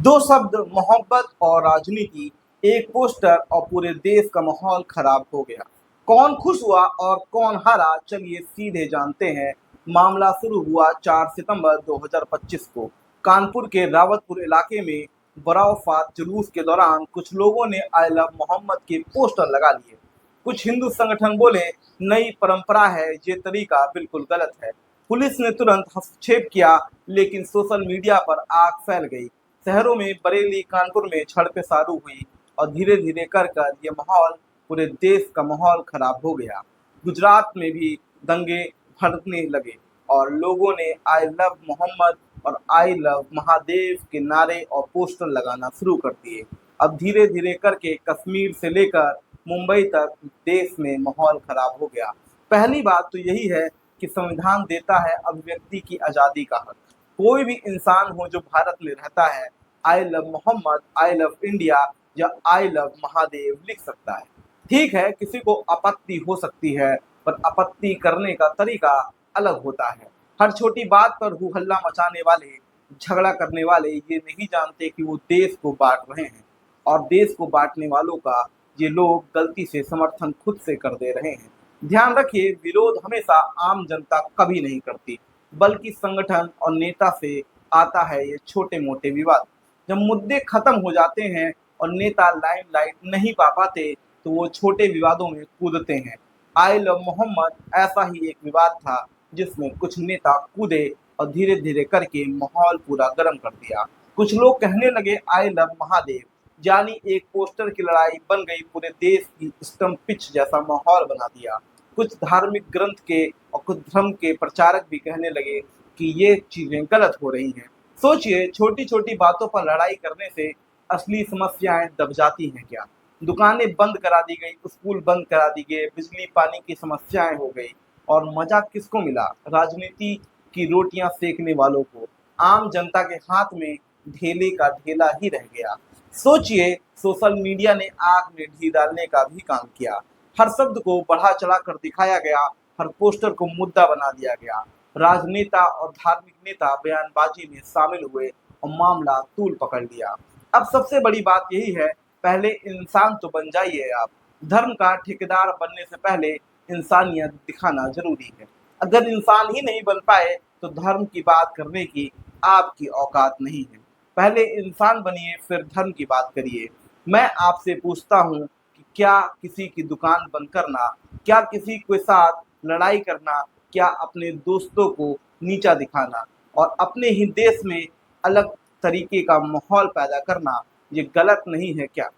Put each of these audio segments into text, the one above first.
दो शब्द मोहब्बत और राजनीति, एक पोस्टर और पूरे देश का माहौल खराब हो गया। कौन खुश हुआ और कौन हारा, चलिए सीधे जानते हैं। मामला शुरू हुआ 4 सितंबर 2025 को कानपुर के रावतपुर इलाके में बराफात जुलूस के दौरान कुछ लोगों ने आई लव मोहम्मद के पोस्टर लगा लिए। कुछ हिंदू संगठन बोले नई परंपरा है, ये तरीका बिल्कुल गलत है। पुलिस ने तुरंत हस्तक्षेप किया, लेकिन सोशल मीडिया पर आग फैल गई। शहरों में बरेली, कानपुर में झड़पें शुरू हुई और धीरे धीरे कर कर ये माहौल, पूरे देश का माहौल खराब हो गया। गुजरात में भी दंगे भड़कने लगे और लोगों ने आई लव मोहम्मद और आई लव महादेव के नारे और पोस्टर लगाना शुरू कर दिए। अब धीरे धीरे करके कश्मीर से लेकर मुंबई तक देश में माहौल खराब हो गया। पहली बात तो यही है कि संविधान देता है अभिव्यक्ति की आज़ादी का हक। कोई भी इंसान हो जो भारत में रहता है, I love Mohammad, I love India या आई लव महादेव लिख सकता है। ठीक है, किसी को आपत्ति हो सकती है, पर आपत्ति करने का तरीका अलग होता है। हर छोटी बात पर हु हल्ला मचाने वाले, झगड़ा करने वाले ये नहीं जानते कि वो देश को बांट रहे हैं, और देश को बांटने वालों का ये लोग गलती से समर्थन खुद से कर दे रहे हैं। ध्यान रखिए, विरोध हमेशा आम जनता कभी नहीं करती, बल्कि संगठन और नेता से आता है ये छोटे मोटे विवाद। जब मुद्दे खत्म हो जाते हैं और नेता लाइमलाइट नहीं पा पाते, तो वो छोटे विवादों में कूदते हैं। आई लव मोहम्मद ऐसा ही एक विवाद था, जिसमें कुछ नेता कूदे और धीरे धीरे करके माहौल पूरा गर्म कर दिया। कुछ लोग कहने लगे आई लव महादेव, यानी एक पोस्टर की लड़ाई बन गई, पूरे देश की स्टंप पिच जैसा माहौल बना दिया। कुछ धार्मिक ग्रंथ के और कुछ धर्म के प्रचारक भी कहने लगे कि ये चीजें गलत हो रही हैं। सोचिए, छोटी छोटी बातों पर लड़ाई करने से असली समस्याएं दब जाती हैं क्या? दुकानें बंद करा दी गई, स्कूल बंद करा दी गए, बिजली पानी की समस्याएं हो गई, और मजा किसको मिला? राजनीति की रोटियां सेकने वालों को। आम जनता के हाथ में ढेले का ढेला ही रह गया। सोचिए, सोशल मीडिया ने आग में घी डालने का भी काम किया। हर शब्द को बढ़ा चढ़ा कर दिखाया गया, हर पोस्टर को मुद्दा बना दिया गया। राजनेता और धार्मिक नेता बयानबाजी में शामिल हुए और मामला तूल पकड़ लिया। अब सबसे बड़ी बात यही है, पहले इंसान तो बन जाइए आप। धर्म का ठेकेदार बनने से पहले इंसानियत दिखाना जरूरी है। अगर इंसान ही नहीं बन पाए, तो धर्म की बात करने की आपकी औकात नहीं है। पहले इंसान बनिए, फिर धर्म की बात करिए। मैं आपसे पूछता हूँ कि क्या किसी की दुकान बंद करना, क्या किसी के साथ लड़ाई करना, क्या अपने दोस्तों को नीचा दिखाना और अपने ही देश में अलग तरीके का माहौल पैदा करना, ये गलत नहीं है क्या?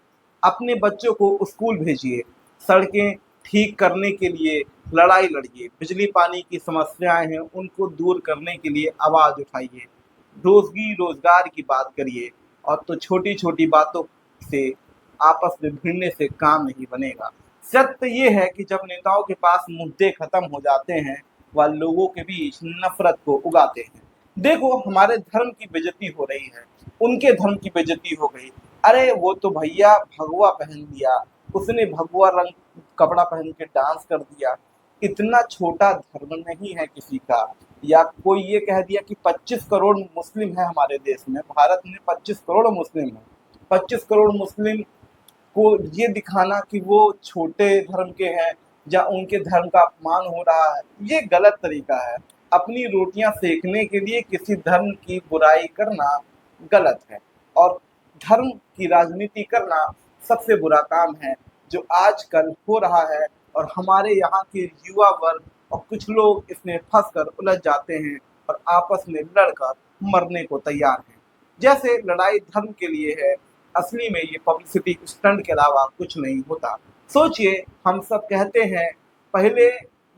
अपने बच्चों को स्कूल भेजिए, सड़कें ठीक करने के लिए लड़ाई लड़िए, बिजली पानी की समस्याएं हैं उनको दूर करने के लिए आवाज उठाइए, रोजगार की बात करिए। और तो छोटी छोटी बातों से आपस में भिड़ने से काम नहीं बनेगा। सत्य ये है कि जब नेताओं के पास मुद्दे खत्म हो जाते हैं, वह लोगों के बीच नफरत को उगाते हैं। देखो, हमारे धर्म की बेइज्जती हो रही है, उनके धर्म की बेइज्जती हो गई। अरे वो तो भैया भगवा पहन लिया, उसने भगवा रंग कपड़ा पहन के डांस कर दिया। इतना छोटा धर्म नहीं है किसी का। या कोई ये कह दिया कि 25 करोड़ मुस्लिम है हमारे देश में, भारत में 25 करोड़ मुस्लिम है। 25 करोड़ मुस्लिम को ये दिखाना कि वो छोटे धर्म के हैं या उनके धर्म का अपमान हो रहा है, ये गलत तरीका है। अपनी रोटियां सेकने के लिए किसी धर्म की बुराई करना गलत है, और धर्म की राजनीति करना सबसे बुरा काम है, जो आजकल हो रहा है। और हमारे यहाँ के युवा वर्ग और कुछ लोग इसमें फंसकर उलझ जाते हैं और आपस में लड़कर मरने को तैयार हैं। जैसे लड़ाई धर्म के लिए है, असली में ये पब्लिसिटी स्टंट के अलावा कुछ नहीं होता। सोचिए, हम सब कहते हैं पहले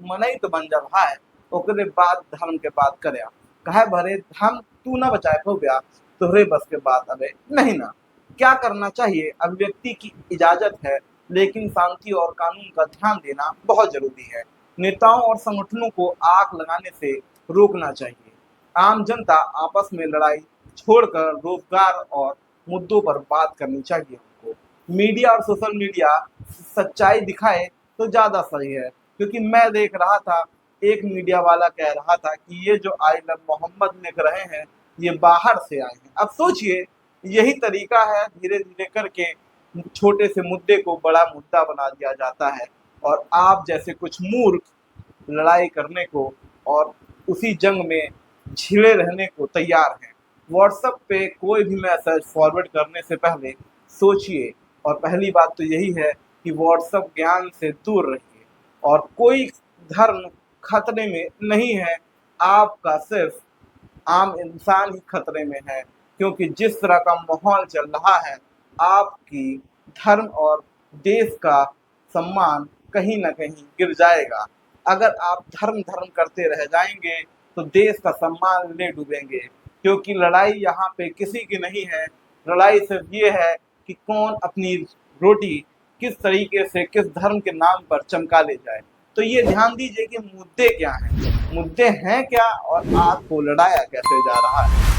मनई तो बन जा भाई, ओकरे बाद धर्म के बात करे। कहे भरे धर्म तू ना बचाए हो गया, तोहरे बस के बात अबे नहीं ना। क्या करना चाहिए? अभिव्यक्ति की इजाजत है, लेकिन शांति और कानून का ध्यान देना बहुत जरूरी है। नेताओं और संगठनों को आग लगाने से रोकना चाहिए। आम जनता आपस में लड़ाई छोड़कर रोजगार और मुद्दों पर बात करनी चाहिए हमको। मीडिया और सोशल मीडिया सच्चाई दिखाए तो ज़्यादा सही है, क्योंकि मैं देख रहा था, एक मीडिया वाला कह रहा था कि ये जो आई लव मोहम्मद लिख रहे हैं, ये बाहर से आए हैं। अब सोचिए, यही तरीका है, धीरे धीरे करके छोटे से मुद्दे को बड़ा मुद्दा बना दिया जाता है और आप जैसे कुछ मूर्ख लड़ाई करने को और उसी जंग में छिड़े रहने को तैयार हैं। व्हाट्सएप पे कोई भी मैसेज फॉरवर्ड करने से पहले सोचिए और पहली बात तो यही है कि व्हाट्सएप ज्ञान से दूर रहिए और कोई धर्म खतरे में नहीं है, आपका सिर्फ आम इंसान ही खतरे में है, क्योंकि जिस तरह का माहौल चल रहा है आपकी धर्म और देश का सम्मान कहीं ना कहीं गिर जाएगा। अगर आप धर्म धर्म करते रह जाएंगे तो देश का सम्मान ले डूबेंगे, क्योंकि लड़ाई यहाँ पे किसी की नहीं है। लड़ाई सिर्फ ये है कि कौन अपनी रोटी किस तरीके से किस धर्म के नाम पर चमका ले जाए। तो ये ध्यान दीजिए कि मुद्दे क्या हैं, मुद्दे हैं क्या और आपको लड़ाया कैसे जा रहा है।